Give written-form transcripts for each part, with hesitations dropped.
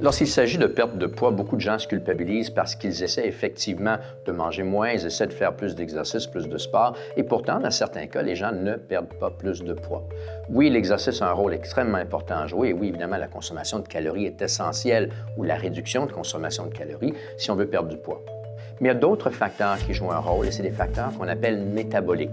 Lorsqu'il s'agit de perte de poids, beaucoup de gens se culpabilisent parce qu'ils essaient effectivement de manger moins, ils essaient de faire plus d'exercice, plus de sport, et pourtant, dans certains cas, les gens ne perdent pas plus de poids. Oui, l'exercice a un rôle extrêmement important à jouer, et oui, évidemment, la consommation de calories est essentielle, ou la réduction de consommation de calories, si on veut perdre du poids. Mais il y a d'autres facteurs qui jouent un rôle, et c'est des facteurs qu'on appelle métaboliques.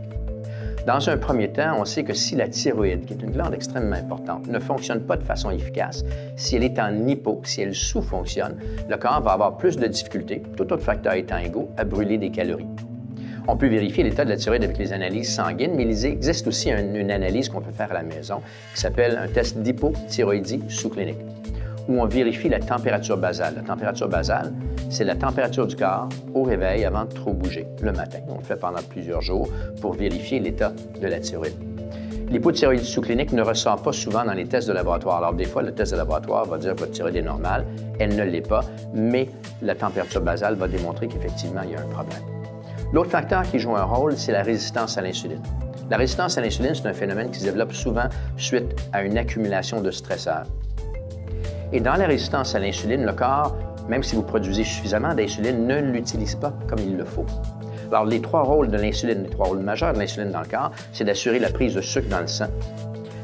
Dans un premier temps, on sait que si la thyroïde, qui est une glande extrêmement importante, ne fonctionne pas de façon efficace, si elle est en hypo, si elle sous-fonctionne, le corps va avoir plus de difficultés, tout autre facteur étant égaux, à brûler des calories. On peut vérifier l'état de la thyroïde avec les analyses sanguines, mais il existe aussi une analyse qu'on peut faire à la maison qui s'appelle un test d'hypothyroïdie sous-clinique, où on vérifie la température basale. La température basale, c'est la température du corps au réveil avant de trop bouger le matin. On le fait pendant plusieurs jours pour vérifier l'état de la thyroïde. L'hypothyroïdie sous-clinique ne ressort pas souvent dans les tests de laboratoire. Alors, des fois, le test de laboratoire va dire que votre thyroïde est normale. Elle ne l'est pas, mais la température basale va démontrer qu'effectivement, il y a un problème. L'autre facteur qui joue un rôle, c'est la résistance à l'insuline. La résistance à l'insuline, c'est un phénomène qui se développe souvent suite à une accumulation de stresseurs. Et dans la résistance à l'insuline, le corps, même si vous produisez suffisamment d'insuline, ne l'utilise pas comme il le faut. Alors, les trois rôles de l'insuline, les trois rôles majeurs de l'insuline dans le corps, c'est d'assurer la prise de sucre dans le sang,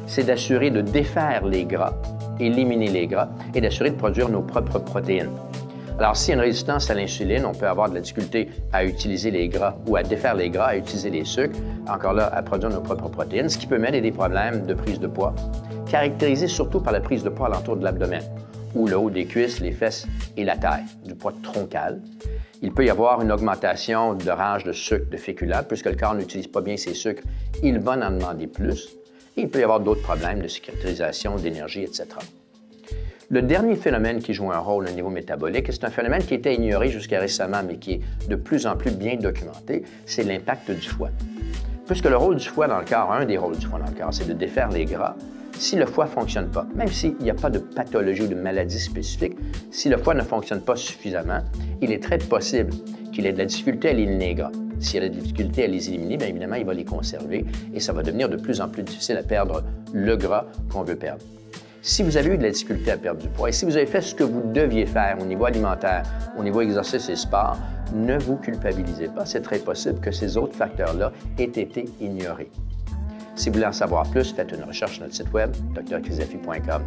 c'est d'assurer de défaire les gras, éliminer les gras, et d'assurer de produire nos propres protéines. Alors, s'il y a une résistance à l'insuline, on peut avoir de la difficulté à utiliser les gras ou à défaire les gras, à utiliser les sucres, encore là, à produire nos propres protéines, ce qui peut mener à des problèmes de prise de poids, caractérisés surtout par la prise de poids alentour de l'abdomen, ou le haut des cuisses, les fesses et la taille, du poids troncal. Il peut y avoir une augmentation de rage de sucre, de féculents, puisque le corps n'utilise pas bien ces sucres, il va en demander plus. Et il peut y avoir d'autres problèmes de cicatrisation, d'énergie, etc. Le dernier phénomène qui joue un rôle au niveau métabolique, et c'est un phénomène qui était ignoré jusqu'à récemment, mais qui est de plus en plus bien documenté, c'est l'impact du foie. Puisque le rôle du foie dans le corps, un des rôles du foie dans le corps, c'est de défaire les gras. Si le foie ne fonctionne pas, même s'il n'y a pas de pathologie ou de maladie spécifique, si le foie ne fonctionne pas suffisamment, il est très possible qu'il ait de la difficulté à éliminer les gras. S'il a de la difficulté à les éliminer, bien évidemment, il va les conserver et ça va devenir de plus en plus difficile à perdre le gras qu'on veut perdre. Si vous avez eu de la difficulté à perdre du poids et si vous avez fait ce que vous deviez faire au niveau alimentaire, au niveau exercice et sport, ne vous culpabilisez pas. C'est très possible que ces autres facteurs-là aient été ignorés. Si vous voulez en savoir plus, faites une recherche sur notre site web, drchrisafi.com.